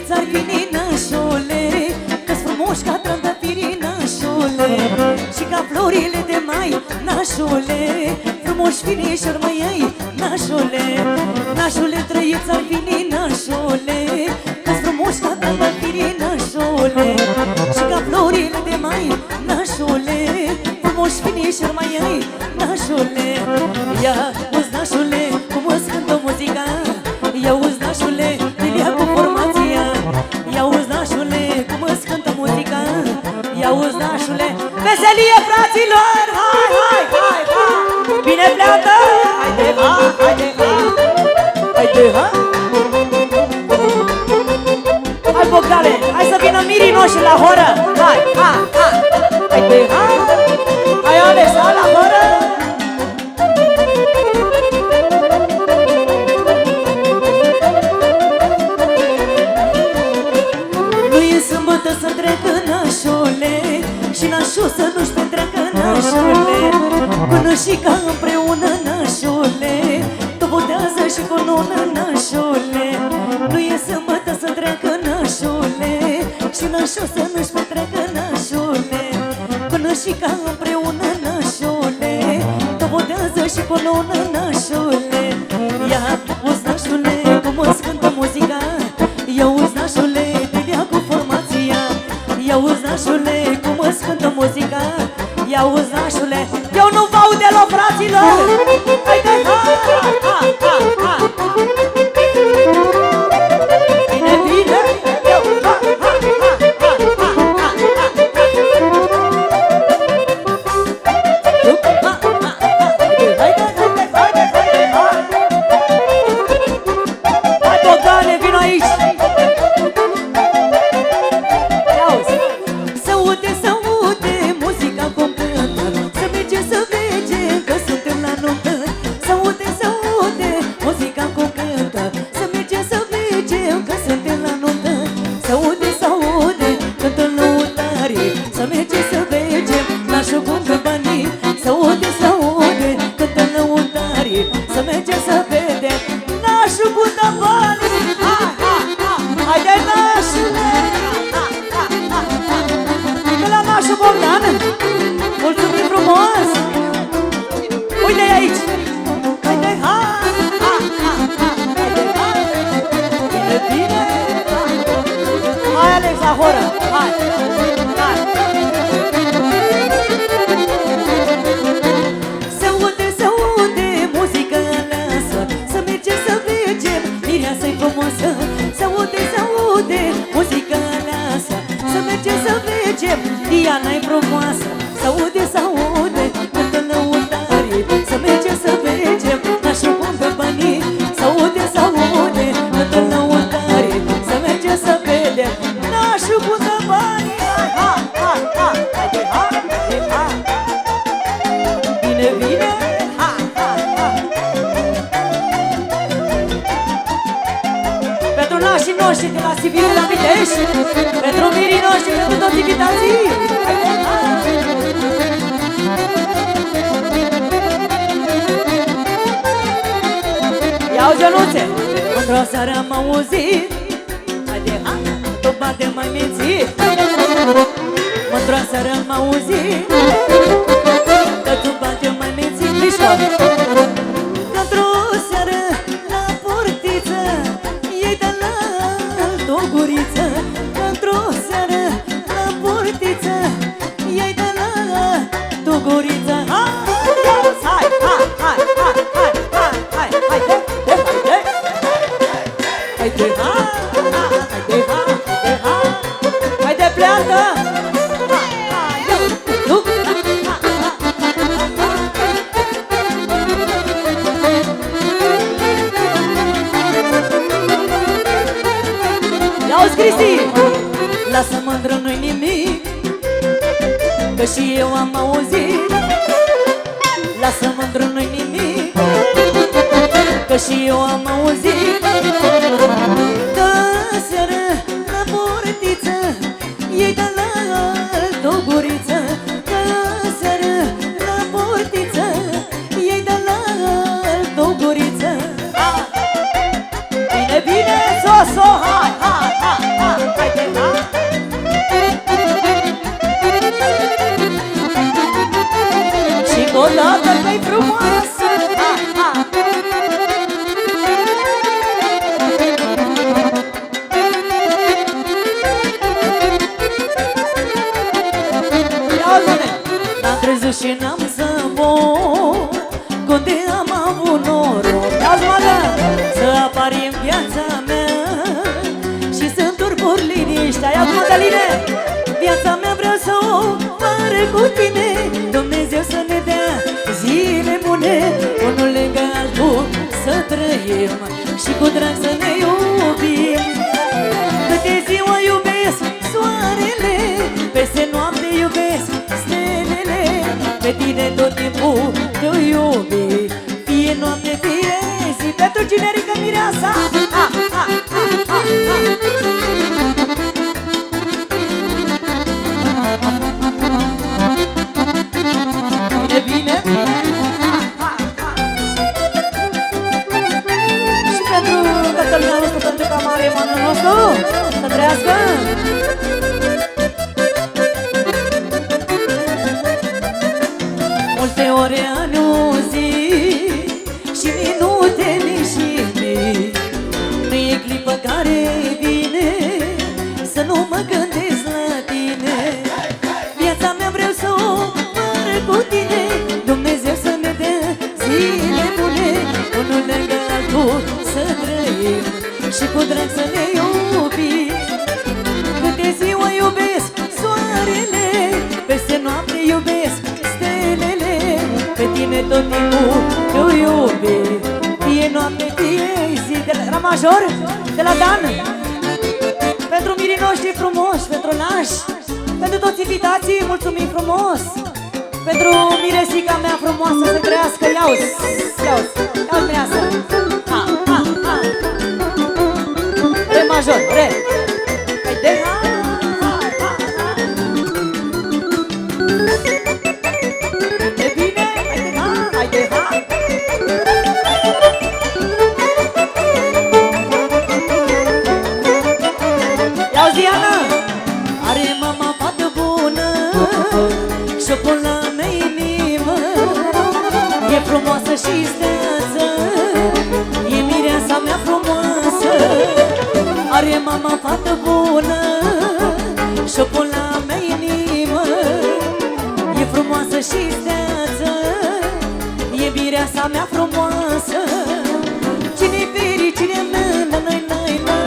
trăiți ar veni nașule, că-s frumoși ca trandafirii nașule, și ca florile de mai nașule, frumoși finișori mai ai nașule. Nașule, trăiți ar veni nașule, că-s frumoși ca trandafirii nașule, și ca florile de mai nașule, frumoși finișori mai ai nașule. Ia uzi nașule, cum îți cântă muzica, ia uzi nașule, Lilia cu formația, ia uzi nașule, cum îți cântă muzica, ia uzi nașule, veselie fraților, hai, hai, hai, hai, bine pleacă, haide, ha, haide, ha, haide, ha. Hai Bogdane, hai să vină mirii noștri la horă, hai, ha, ha, haide, ha, hai Alex, ha, la horă. Să treacă nașule și nașul să nu-și petreacă nașule, până și ca împreună nașule, tu votează și cu nună nașule. Nu e sâmbătă să treacă nașule și nașul să nu-și petreacă nașule, până și ca împreună nașule, tu votează și cu nună nașule. Ia uzi nașule, cum îți cântă muzica, ia uzi nașule, ia uzi nașule, cum îți cântă muzica, ia uzi nașule, eu nu vă aud deloc, fraților! Haide, ha, ha, ha, ha, ha. Bine, bine, eu, ha, ha, ha, ha, ha, ha, ha, ha. Haide, haide, haide, haide, ha. Hai, Bogdane, vino aici! Diana-i frumoasă, s-aude, s-aude, cântă lăutarii, să mergem să mergem, nașul cum pe banii, s-aude, s-aude, cântă lăutarii, să mergem să vedem, nașul cum pe banii, hai, ha, ha, ha, haide, ha, haide, ha, bine, bine, ha, ha, ha. Pentru nașii noștri de la Sibiu la Pitești, pentru mirii noștri, pentru toți invitații. Iau Ionuțe! Într-o seară am auzit, haide, ha, tu bate mai mințit. Într-o seară am auzit, că tu bate mai mințit. Mișcă! Într-o seară la portiță, ei de la o guriță. Într-o seară la portiță, ei de la o guriță. Hai, hai, hai, hai, hai, hai, hai, hai, hai, haide, ha, haide, ha, haide, ha, haide, pleacă! Ia-uzi, Cristi! Lasă mândră, nu-i nimic, că și eu am auzit. Lasă mândră, nu-i nimic, că și eu am auzit. Că seară la portiță, ei de la altă guriță. Că seară la portiță, ei de la altă guriță. Bine, bine, so, so, hai, hai, hai, hai. trezit și n-am să pot, unde am avut noroc, să apari în viața mea și să înturcuri liniștea. Ia acum, Daline! Viața mea vreau să o mare cu tine, Dumnezeu să ne dea zile bune, unul lângă altul să trăim și cu drag să ne iubim. Câte ziua iubesc soarele, peste noapte iubesc stelele, pe tine tot timpul te iubi, fie noapte, fie zi. Pentru generică mireasa! Bine, bine! Și pentru Cătălina nostru, pentru camare, manul nostru, să trăiască! Multe ore, ani, o zi și minute, și mii, nu e clipă care vine să nu mă gândesc la tine. Viața mea vreau să o mără cu tine, Dumnezeu să ne dea zile bune, unul lângă altul să trăim și cu drag să ne iubim. Câte ziua iubesc soarele, peste noapte iubesc stelele, pe tine tot timpul te iubi, fie noapte, fie zi. De la major, de la Dan, pentru mirii noștri frumoși, pentru nași, pentru toți invitații, mulțumim frumos. Pentru miresica mea frumoasă să crească. Ia-uzi, ia-uzi, ia-uzi mireasă. Ha, ha, ha. Re major, re. Haide, ha, ha, ha, ha. E bine, haide, ha, haide, ha. Ia-uzi, Diana. Are mama fată bună și-o pun la mea inimă, e frumoasă și steață, e mireasa mea frumoasă. Are mama fată bună și-o pun la mea inimă, e frumoasă și steață, e mireasa mea frumoasă. Cine-i fericirea mea, na-na-na-na,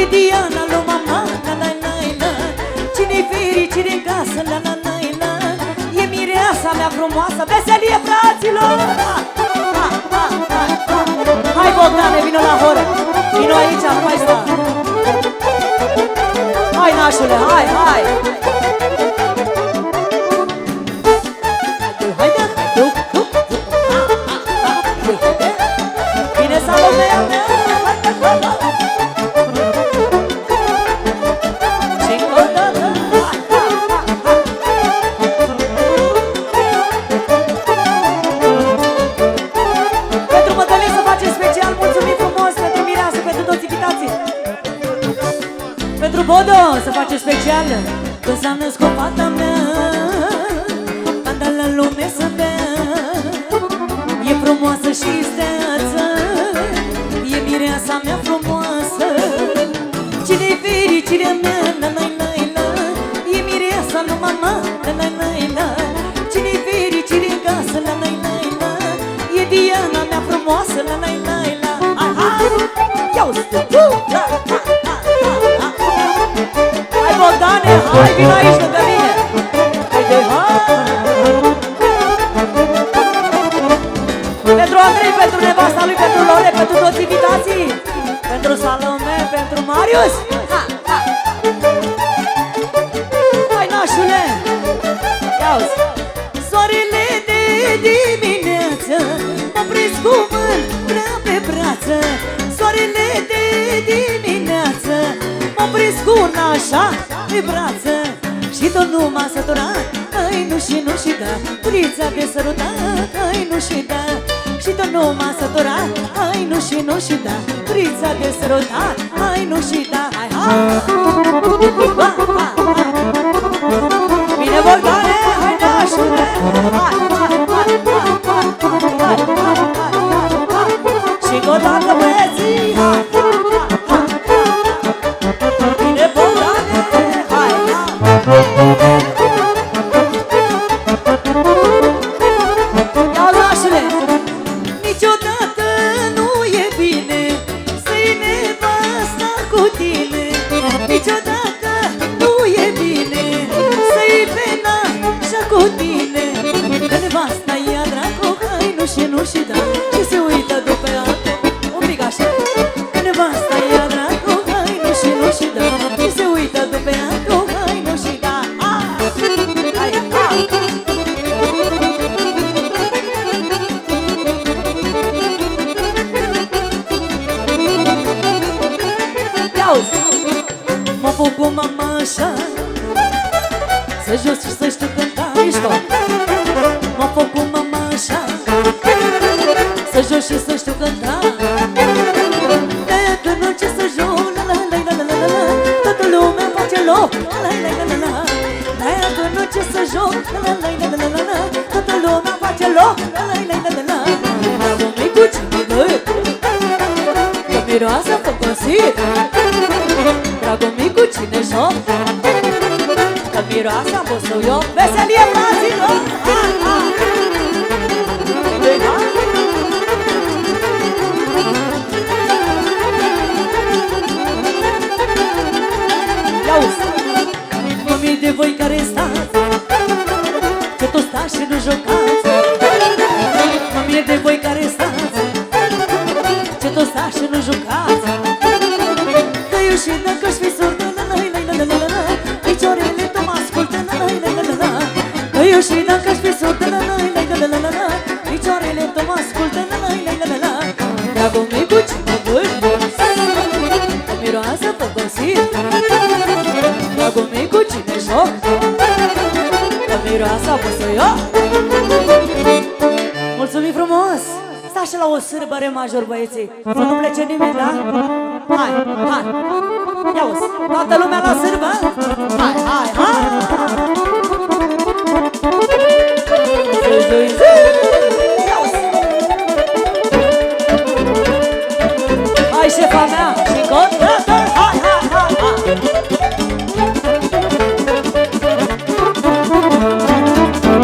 e Diana lui mama, na-na-na-na. Cine-i fericire în casă, na-na-na-na, e mireasa mea frumoasă. Veselie, fraților! Hai, Bogdane, vino la horă! Vino aici, nu mai sta! Hai, nașule, hai, hai! Haide, duc, duc, bine, Salomea mea! Bodo, să face special, că s-a născut fata mea, Anda la lume să bea, e frumoasă și steață, e mireasa mea frumoasă. Cine-i fericirea mea, na-na-na-na, e mireasa lui mama, na-na-na-na. Cine-i fericire în casă, na-na-na-na, e Diana mea frumoasă, na-na-na-na. Hai, hai, ia-uzi, Bogdane, hai, vino aici lângă mine! Haide, hai! Pentru Andrei, pentru nevasta lui, pentru Lore, pentru toți invitații, pentru Salome, pentru Marius! Ha, ha. Hai, nașule! Ia-uzi! Soarele de dimineață m-a prins cu mândră pe brață. Soarele de dimineață m-a prins cu nașa pe brață și tot nu m-a săturat. Ai nu și nu și da, prița de sărutat. Ai nu și da, și tot nu m-a săturat. Ai nu și nu și da, prița de sărutat. Ai nu și da, hai, hai. Bine, Bogdane, hai, nașule. Hai, hai, hai, hai, hai, hai, hai. Și o dată, băieții, hai, hai, hai. Bine, Bogdane, hai, hai. făcut mama așa, să jos și să știu cânta. Mișto! M-a făcut mama așa, să jos și să știu cânta. De nu ce să joc, la la la la la la la, toată lumea face loc, la la la la la. De nu ce să joc, la la la la la la, toată lumea face loc, la la la la la. Dragul micuț, că miroasă făcosit. Dragul micu, cine joc? Că miroasă am pus eu. Veselie, fraților! Hai, hai! Ia-uzi! Mămii de voi care stați, că tot stați și nu jucați. Mămii de voi care stați, că tot stați și nu jucați. Că eu și dacă-și fi surdă, la-la-la-la-la-la-la, picioarele tot mă ascultă, la-la-la-la-la-la. Că eu și dacă-și fi surdă, la-la-la-la-la-la, picioarele tot mă ascultă, la-la-la-la-la. Dragul micu, cine vârf, că miroasă făcosit. Dragul micu, cine joc, că miroasă apăsă eu. Mulțumim frumos! Stați și la o sârbă re major, băieții, să nu plece nimeni, da? Hai, hai! Ia-uzi, toată lumea la sârbă? Hai, hai, hai! Ia-uzi! Hai, șefa mea, și contă-te! Hai, hai, hai, hai!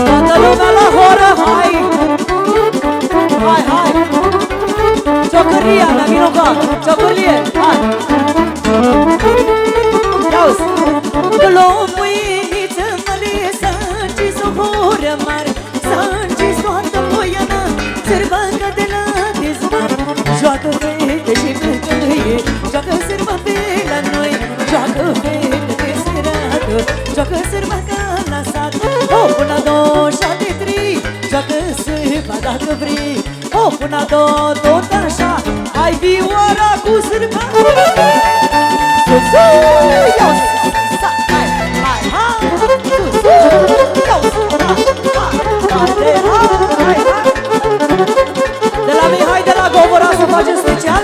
Toată lumea la horă, hai! Hai, hai! Ciocăria mea, vino ca! Ciocărie, hai! Ia-uzi! Că l-o mâiniță mare, să-nci s-o horă mare, să-nci toată voiana, sârbancă de la dezmar. Joacă fete și fetăie, joacă sârba pe la noi, joacă fete pe serată, joacă sârba ca la sat. O, până a doua, 7-3, joacă sârba dacă vrei. O, până a doua, tot așa, ai vioara cu sârba. Sus, ia-uzi! Hai, hai, hai! Sus, ia-uzi! Hai, hai, hai! De la Mihai de la Govora să facem special?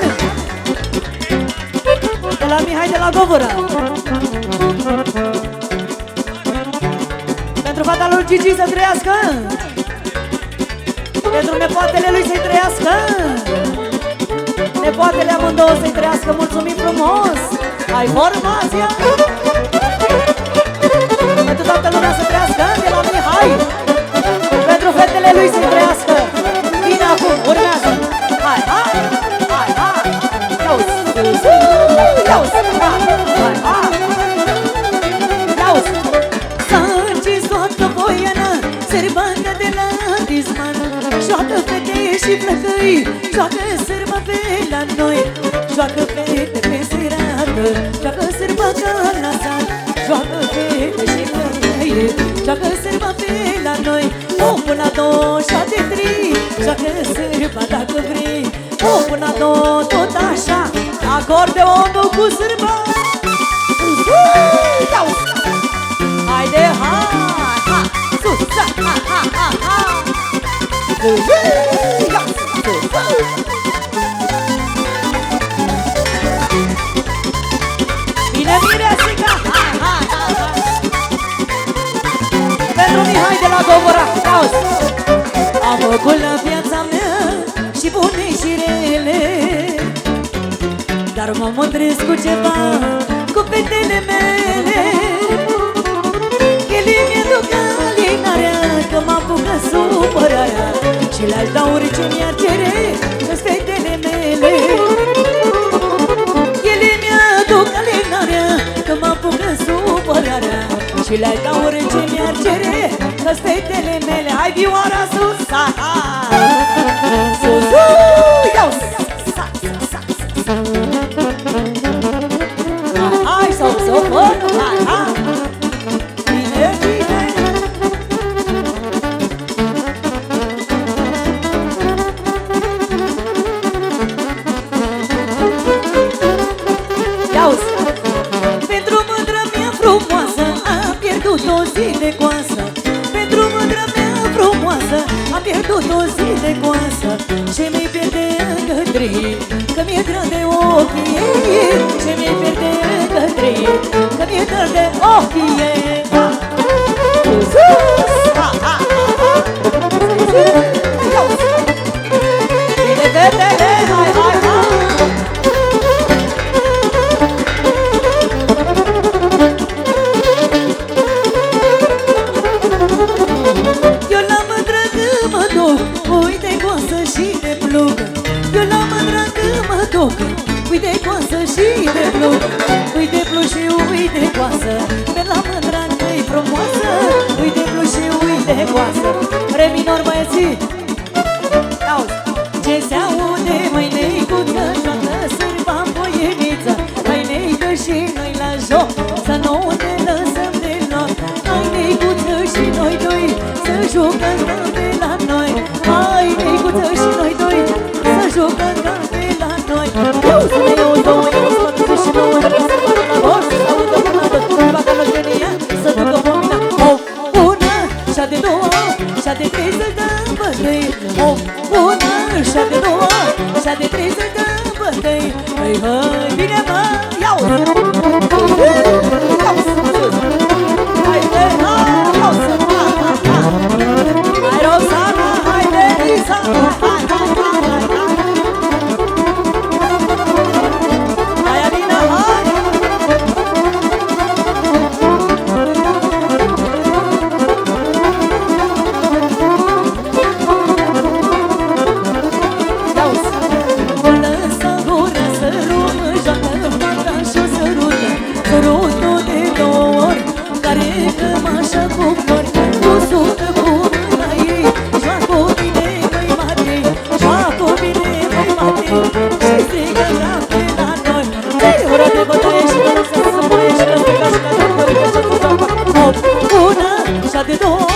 De la Mihai de la Govora. Pentru fata lui Gigi să trăiască, pentru nepoatele lui să-i trăiască, nepoatele amândouă să-i trăiască. Mulțumim frumos! Ai formația! Pentru toată lumea să trăiască, de la Mihai. Pentru fetele lui să-i trăiască. Bine acum, urmează! Hai, hai! Hai, hai! Ia-uzi! Ia-uzi! Hai, hai! Ia-uzi! S-a încins toată voiana, sârbancă de la dizman. Joacă fete și flăcăi, joacă sârba pe la noi, joacă fete pe serată, joacă sârba ca la sat. Joacă fete și flăcăi, joacă sârba pe la noi. O, până a doua, 7-3, joacă sârba dacă vrei. O, până a doua, tot așa, acordeonul cu sârba. Haide, hai, hai, sus, hai, hai, hai, hai. Bine, bine, siga! Hai, hai, hai, hai! Pentru Mihai de la Govora, auzi! Am făcut la viața mea și bune și rele, dar mă mândresc cu ceva, cu fetele mele. Ele mi-aduc alinarea, că mă apucă supărarea, și le-aș da orice mi-ar cere, că-s fetele mele. Ele mi-aduc alinarea, că mă apucă supărarea, și le-aș da orice mi-ar cere, că-s fetele mele. Hai, vioara sus, hai! Sus, iau! Hai, sau, hai, hai! Bine, bine! Ia-uzi! Pentru mândru de coasă ce mi-i pierde cătrii, că mi-e drag de ochii ei. Ce mi-i pierde cătrii, că mi-e drag de ochii ei. Sus! Bine, fetele, hai, hai, hai! Eu la mândră când mă duc, uite coasă și de plug. Eu la mândră când mă duc, uite coasă și de plug. Uite plug și uite coasă, pe la mândră că-i frumoasă. Uite plug și uite coasă, re minor băieții. Auzi, ce se aude, măi neicuță, joacă sârba în voieniță. Măi neică și noi la joc, să nu ne lăsăm deloc. Hai neicuță și noi doi, să jucăm ca de la noi. Hai neicuță și noi doi, să jucăm ca de la noi. Eu sunt eu, două, eu sunt 39, dacă se facă la vor, să audă până tot, curva ca lăștenia, să ducă pomina. O, una, și-a de două, și-a de trei să-l dăm bătăi. O, una, și-a de două, și-a de trei să-l dăm bătăi. Hăi, hăi, bine mă, iau-ți! Iau-ți! Haide, iau-ți! Hai, Roxana, haide, Lisa! Hai, hai, hai, hai, hai! Hai, Alina, hai! Lăsa gura să rumă, joacă fata și-o sărută. Sărută de două ori, care cămașa cu flori. Tu sută cu mâna ei, joacă bine, măi Matei. Joacă bine, măi Matei, și strigă noapte la noi. Țări ora de bătaie și că lăsă să moaie și lăsă ca și ca tăpări, că și-o joacă. Hop, una, și-a de două,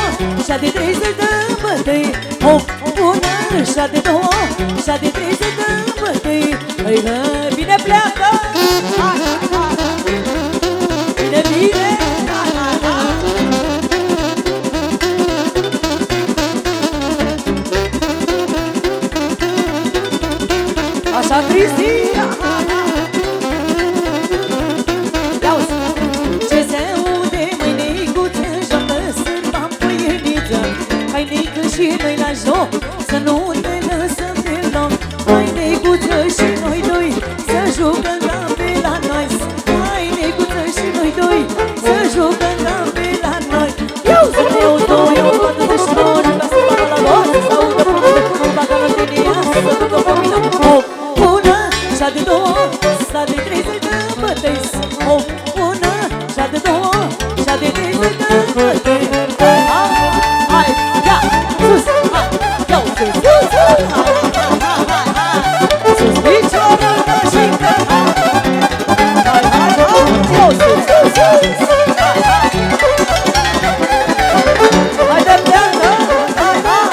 și-a de trei să-l dăm bătăi. Hop, una, și-a de două, și-a de trei să-l dăm bătăi. Hăi, hăi, bine pleacă! Hai, hai, hai! Bine, bine! Hai, hai, hai! Așa, Cristi! Ia-uzi! Ce se aude, măi neicuță, joacă sârba-n voieniță. Hai neică și noi la joc, să nu ne lăsăm deloc. Hai neicuță și noi doi, să jucăm ca pe la noi. Hai neicuță și noi doi, să jucăm ca pe la noi. Eu sunt eu, două, eu sunt 49, juca să facă la vor, să audă până de curva ca lătenia, să ducă pomina. Hop, una, și-a de două, și-a de trei să-i dăm bătăi. Hop, una, și-a de două, și-a de trei să-i dăm bătăi. Hai, ia, sus, hai, iau, sus, sus, sus, hai, hai, hai, hai. Sus piciorul tău și încălca. Hai, hai, hai, iau, sus, sus, sus, hai, hai. Hai de pleacă, hai, hai.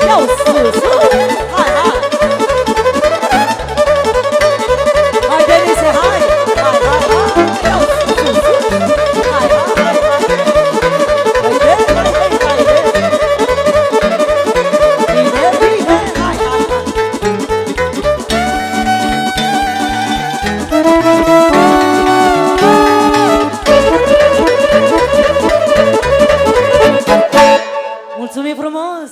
Iau, sus, sus, hai, hai. Hai, Denise, hai, hai, hai, hai. Iau, sus, sus, hai, hai, hai, hai. Haide, haide, haide. Bine, bine, hai, hai, hai. Mulțumim frumos!